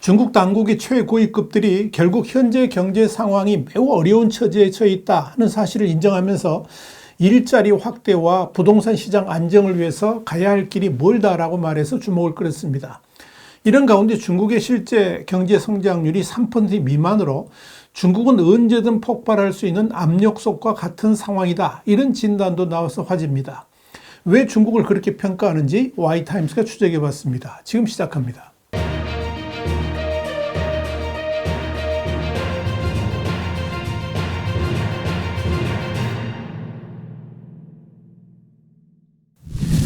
중국 당국의 최고위급들이 결국 현재 경제 상황이 매우 어려운 처지에 처해 있다 하는 사실을 인정하면서 일자리 확대와 부동산 시장 안정을 위해서 가야 할 길이 멀다라고 말해서 주목을 끌었습니다. 이런 가운데 중국의 실제 경제 성장률이 3% 미만으로 중국은 언제든 폭발할 수 있는 압력솥과 같은 상황이다. 이런 진단도 나와서 화제입니다. 왜 중국을 그렇게 평가하는지 Y타임스가 추적해 봤습니다. 지금 시작합니다.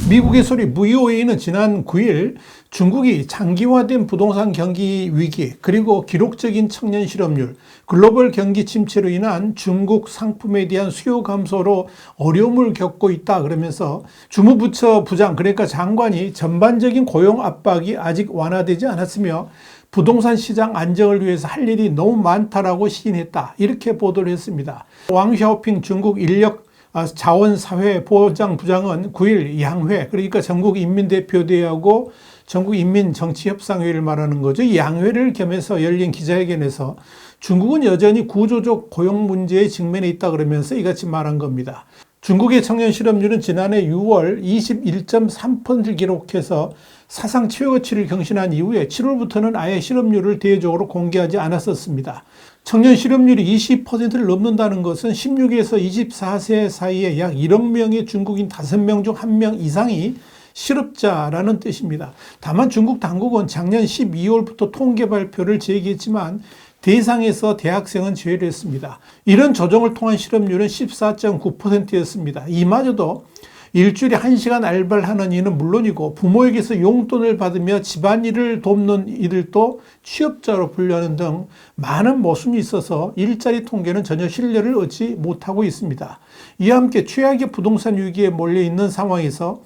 미국의 소리 VOA는 지난 9일 중국이 장기화된 부동산 경기 위기 그리고 기록적인 청년 실업률, 글로벌 경기 침체로 인한 중국 상품에 대한 수요 감소로 어려움을 겪고 있다 그러면서 주무부처 부장 그러니까 장관이 전반적인 고용 압박이 아직 완화되지 않았으며 부동산 시장 안정을 위해서 할 일이 너무 많다라고 시인했다. 이렇게 보도를 했습니다. 왕샤오핑 중국 인력 자원사회 보장부장은 9일 양회, 그러니까 전국인민대표대회하고 전국인민정치협상회의를 말하는 거죠. 양회를 겸해서 열린 기자회견에서 중국은 여전히 구조적 고용 문제에 직면해 있다 그러면서 이같이 말한 겁니다. 중국의 청년 실업률은 지난해 6월 21.3%를 기록해서 사상 최고치를 경신한 이후에 7월부터는 아예 실업률을 대외적으로 공개하지 않았었습니다. 청년 실업률이 20%를 넘는다는 것은 16에서 24세 사이에 약 1억 명의 중국인 5명 중 1명 이상이 실업자라는 뜻입니다. 다만 중국 당국은 작년 12월부터 통계 발표를 제기했지만 대상에서 대학생은 제외를 했습니다. 이런 조정을 통한 실업률은 14.9%였습니다. 이마저도 일주일에 1시간 알바를 하는 이는 물론이고 부모에게서 용돈을 받으며 집안일을 돕는 이들도 취업자로 분류하는 등 많은 모순이 있어서 일자리 통계는 전혀 신뢰를 얻지 못하고 있습니다. 이와 함께 최악의 부동산 위기에 몰려있는 상황에서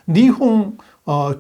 니홍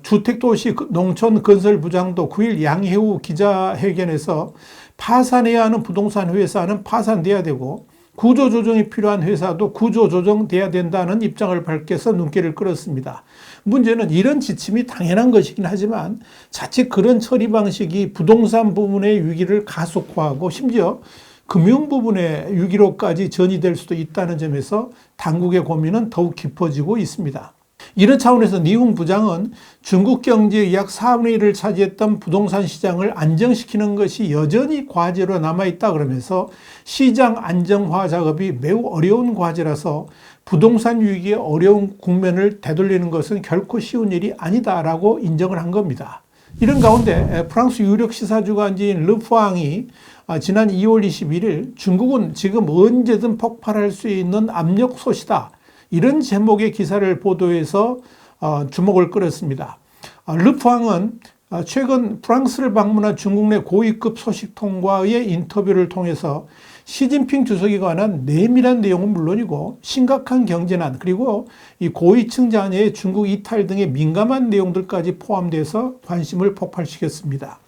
주택도시 농촌건설부장도 9일 양해우 기자회견에서 파산해야 하는 부동산 회사는 파산돼야 되고 구조조정이 필요한 회사도 구조조정돼야 된다는 입장을 밝혀서 눈길을 끌었습니다. 문제는 이런 지침이 당연한 것이긴 하지만 자칫 그런 처리 방식이 부동산 부분의 위기를 가속화하고 심지어 금융 부분의 위기로까지 전이될 수도 있다는 점에서 당국의 고민은 더욱 깊어지고 있습니다. 이런 차원에서 니홍 부장은 중국 경제의 약 4분의 1을 차지했던 부동산 시장을 안정시키는 것이 여전히 과제로 남아있다 그러면서 시장 안정화 작업이 매우 어려운 과제라서 부동산 위기의 어려운 국면을 되돌리는 것은 결코 쉬운 일이 아니다라고 인정을 한 겁니다. 이런 가운데 프랑스 유력 시사주간지인 르푸앙이 지난 2월 21일 중국은 지금 언제든 폭발할 수 있는 압력솥이다. 이런 제목의 기사를 보도해서 주목을 끌었습니다. 르푸앙은 최근 프랑스를 방문한 중국 내 고위급 소식통과의 인터뷰를 통해서 시진핑 주석에 관한 내밀한 내용은 물론이고 심각한 경제난 그리고 이 고위층 자녀의 중국 이탈 등의 민감한 내용들까지 포함돼서 관심을 폭발시켰습니다.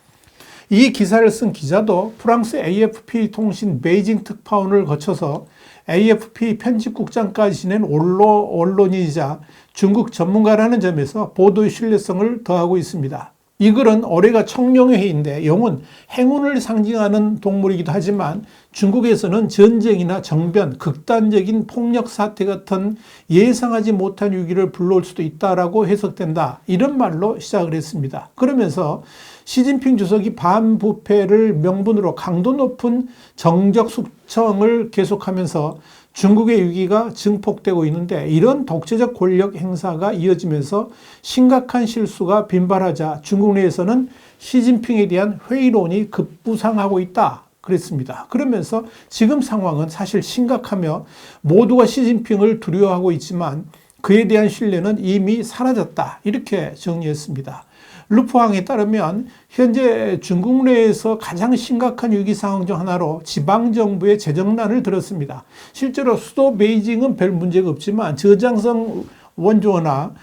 이 기사를 쓴 기자도 프랑스 AFP 통신 베이징 특파원을 거쳐서 AFP 편집국장까지 지낸 언론인이자 중국 전문가라는 점에서 보도의 신뢰성을 더하고 있습니다. 이 글은 올해가 청룡의 해인데 용은 행운을 상징하는 동물이기도 하지만 중국에서는 전쟁이나 정변, 극단적인 폭력 사태 같은 예상하지 못한 위기를 불러올 수도 있다라고 해석된다. 이런 말로 시작을 했습니다. 그러면서 시진핑 주석이 반부패를 명분으로 강도 높은 정적 숙청을 계속하면서 중국의 위기가 증폭되고 있는데 이런 독재적 권력 행사가 이어지면서 심각한 실수가 빈발하자 중국 내에서는 시진핑에 대한 회의론이 급부상하고 있다. 그랬습니다. 그러면서 지금 상황은 사실 심각하며 모두가 시진핑을 두려워하고 있지만 그에 대한 신뢰는 이미 사라졌다. 이렇게 정리했습니다. 르푸앙에 따르면 현재 중국 내에서 가장 심각한 위기 상황 중 하나로 지방정부의 재정난을 들었습니다. 실제로 수도 베이징은 별 문제가 없지만 저장성 원조나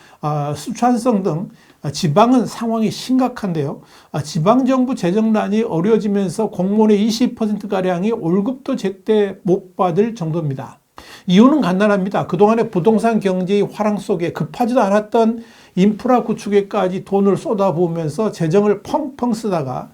수촨성 등 지방은 상황이 심각한데요. 지방정부 재정난이 어려워지면서 공무원의 20%가량이 월급도 제때 못 받을 정도입니다. 이유는 간단합니다. 그동안의 부동산 경제의 화랑 속에 급하지도 않았던 인프라 구축에까지 돈을 쏟아부으면서 재정을 펑펑 쓰다가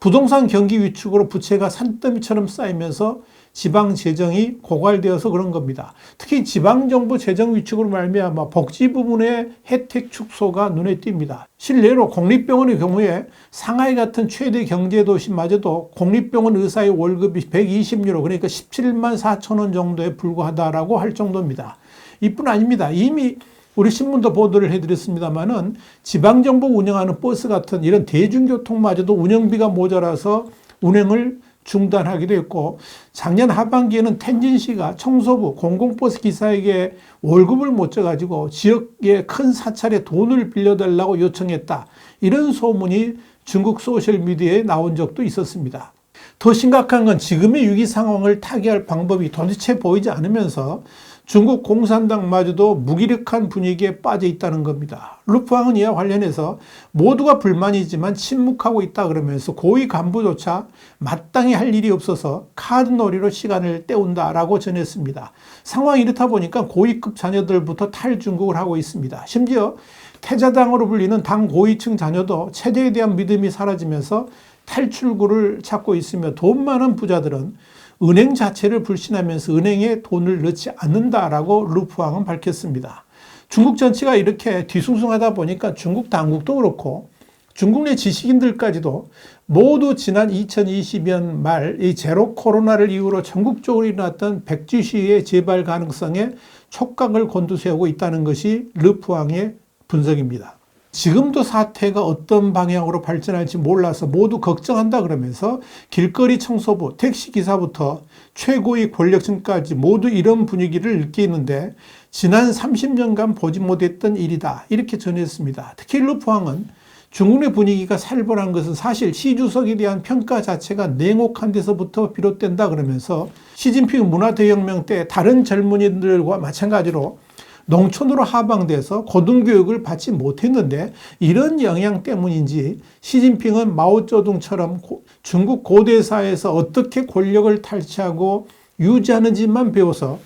부동산 경기 위축으로 부채가 산더미처럼 쌓이면서 지방 재정이 고갈되어서 그런 겁니다. 특히 지방정부 재정 위축으로 말미암아 복지 부분의 혜택 축소가 눈에 띕니다. 실례로 공립병원의 경우에 상하이 같은 최대 경제도시마저도 공립병원 의사의 월급이 120유로 그러니까 17만 4천 원 정도에 불과하다라고 할 정도입니다. 이뿐 아닙니다. 이미 우리 신문도 보도를 해드렸습니다만은 지방정부 운영하는 버스 같은 이런 대중교통마저도 운영비가 모자라서 운행을 중단하기도 했고, 작년 하반기에는 텐진시가 청소부, 공공버스 기사에게 월급을 못 줘가지고 지역의 큰 사찰에 돈을 빌려달라고 요청했다. 이런 소문이 중국 소셜미디어에 나온 적도 있었습니다. 더 심각한 건 지금의 위기 상황을 타개할 방법이 도대체 보이지 않으면서 중국 공산당마저도 무기력한 분위기에 빠져 있다는 겁니다. 루프왕은 이와 관련해서 모두가 불만이지만 침묵하고 있다 그러면서 고위 간부조차 마땅히 할 일이 없어서 카드놀이로 시간을 때운다라고 전했습니다. 상황이 이렇다 보니까 고위급 자녀들부터 탈중국을 하고 있습니다. 심지어 태자당으로 불리는 당 고위층 자녀도 체제에 대한 믿음이 사라지면서 탈출구를 찾고 있으며 돈 많은 부자들은 은행 자체를 불신하면서 은행에 돈을 넣지 않는다라고 루프왕은 밝혔습니다. 중국 전체가 이렇게 뒤숭숭하다 보니까 중국 당국도 그렇고 중국 내 지식인들까지도 모두 지난 2020년 말 이 제로 코로나를 이유로 전국적으로 일어났던 백지 시위의 재발 가능성에 촉각을 곤두세우고 있다는 것이 루프왕의 분석입니다. 지금도 사태가 어떤 방향으로 발전할지 몰라서 모두 걱정한다 그러면서 길거리 청소부, 택시기사부터 최고위 권력층까지 모두 이런 분위기를 느끼는데 지난 30년간 보지 못했던 일이다. 이렇게 전했습니다. 특히 루프왕은 중국 내 분위기가 살벌한 것은 사실 시 주석에 대한 평가 자체가 냉혹한 데서부터 비롯된다 그러면서 시진핑 문화대혁명 때 다른 젊은이들과 마찬가지로 농촌으로 하방돼서 고등교육을 받지 못했는데 이런 영향 때문인지 시진핑은 마오쩌둥처럼 중국 고대사에서 어떻게 권력을 탈취하고 유지하는지만 배워서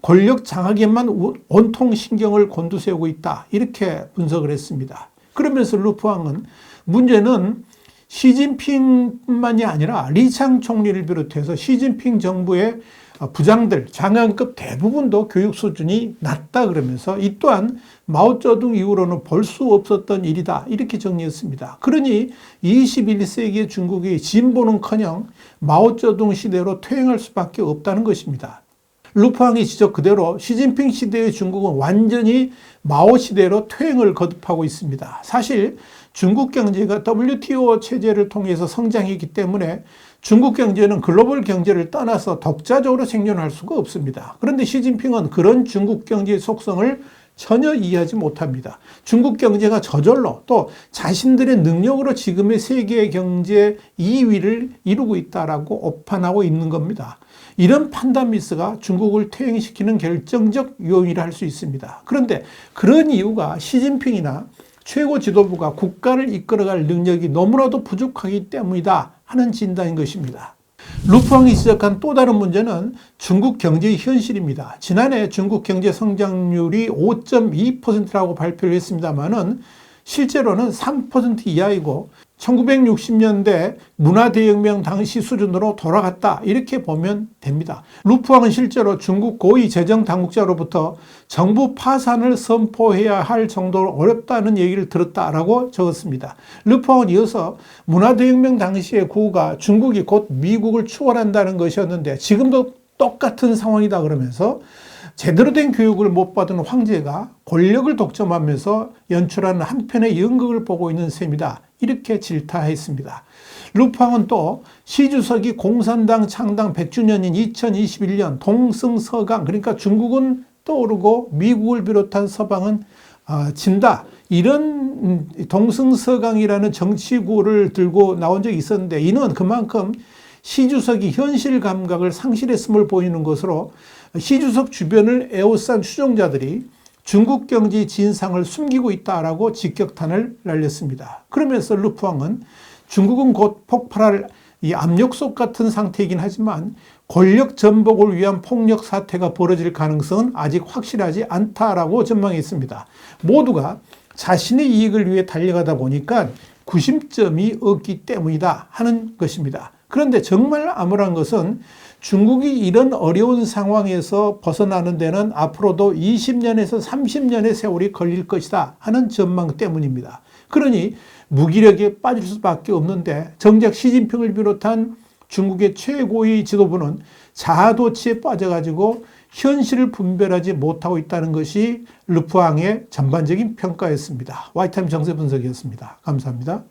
권력 장악에만 온통 신경을 곤두세우고 있다. 이렇게 분석을 했습니다. 그러면서 루프왕은 문제는 시진핑뿐만이 아니라 리창 총리를 비롯해서 시진핑 정부의 부장들, 장관급 대부분도 교육 수준이 낮다 그러면서 이 또한 마오쩌둥 이후로는 볼 수 없었던 일이다. 이렇게 정리했습니다. 그러니 21세기의 중국이 진보는커녕 마오쩌둥 시대로 퇴행할 수밖에 없다는 것입니다. 루프왕의 지적 그대로 시진핑 시대의 중국은 완전히 마오 시대로 퇴행을 거듭하고 있습니다. 사실 중국 경제가 WTO 체제를 통해서 성장했기 때문에 중국 경제는 글로벌 경제를 떠나서 독자적으로 생존할 수가 없습니다. 그런데 시진핑은 그런 중국 경제의 속성을 전혀 이해하지 못합니다. 중국 경제가 저절로 또 자신들의 능력으로 지금의 세계 경제 2위를 이루고 있다라고 오판하고 있는 겁니다. 이런 판단 미스가 중국을 퇴행시키는 결정적 요인이라 할 수 있습니다. 그런데 그런 이유가 시진핑이나 최고 지도부가 국가를 이끌어갈 능력이 너무나도 부족하기 때문이다 하는 진단인 것입니다. 루프왕이 지적한 또 다른 문제는 중국 경제의 현실입니다. 지난해 중국 경제 성장률이 5.2%라고 발표를 했습니다만은 실제로는 3% 이하이고 1960년대 문화대혁명 당시 수준으로 돌아갔다 이렇게 보면 됩니다. 루프왕은 실제로 중국 고위 재정당국자로부터 정부 파산을 선포해야 할 정도로 어렵다는 얘기를 들었다라고 적었습니다. 루프왕은 이어서 문화대혁명 당시의 구호가 중국이 곧 미국을 추월한다는 것이었는데 지금도 똑같은 상황이다 그러면서 제대로 된 교육을 못 받은 황제가 권력을 독점하면서 연출하는 한편의 연극을 보고 있는 셈이다. 이렇게 질타했습니다. 루프왕은 또 시 주석이 공산당 창당 100주년인 2021년 동승서강 그러니까 중국은 떠오르고 미국을 비롯한 서방은 진다. 이런 동승서강이라는 정치구를 들고 나온 적이 있었는데 이는 그만큼 시 주석이 현실 감각을 상실했음을 보이는 것으로 시 주석 주변을 에워싼 추종자들이 중국 경제의 진상을 숨기고 있다라고 직격탄을 날렸습니다. 그러면서 루프왕은 중국은 곧 폭발할 이 압력솥 같은 상태이긴 하지만 권력 전복을 위한 폭력 사태가 벌어질 가능성은 아직 확실하지 않다라고 전망했습니다. 모두가 자신의 이익을 위해 달려가다 보니까 구심점이 없기 때문이다 하는 것입니다. 그런데 정말 암울한 것은 중국이 이런 어려운 상황에서 벗어나는 데는 앞으로도 20년에서 30년의 세월이 걸릴 것이다 하는 전망 때문입니다. 그러니 무기력에 빠질 수밖에 없는데 정작 시진핑을 비롯한 중국의 최고의 지도부는 자아도취에 빠져가지고 현실을 분별하지 못하고 있다는 것이 르푸앙의 전반적인 평가였습니다. 와이타임 정세 분석이었습니다. 감사합니다.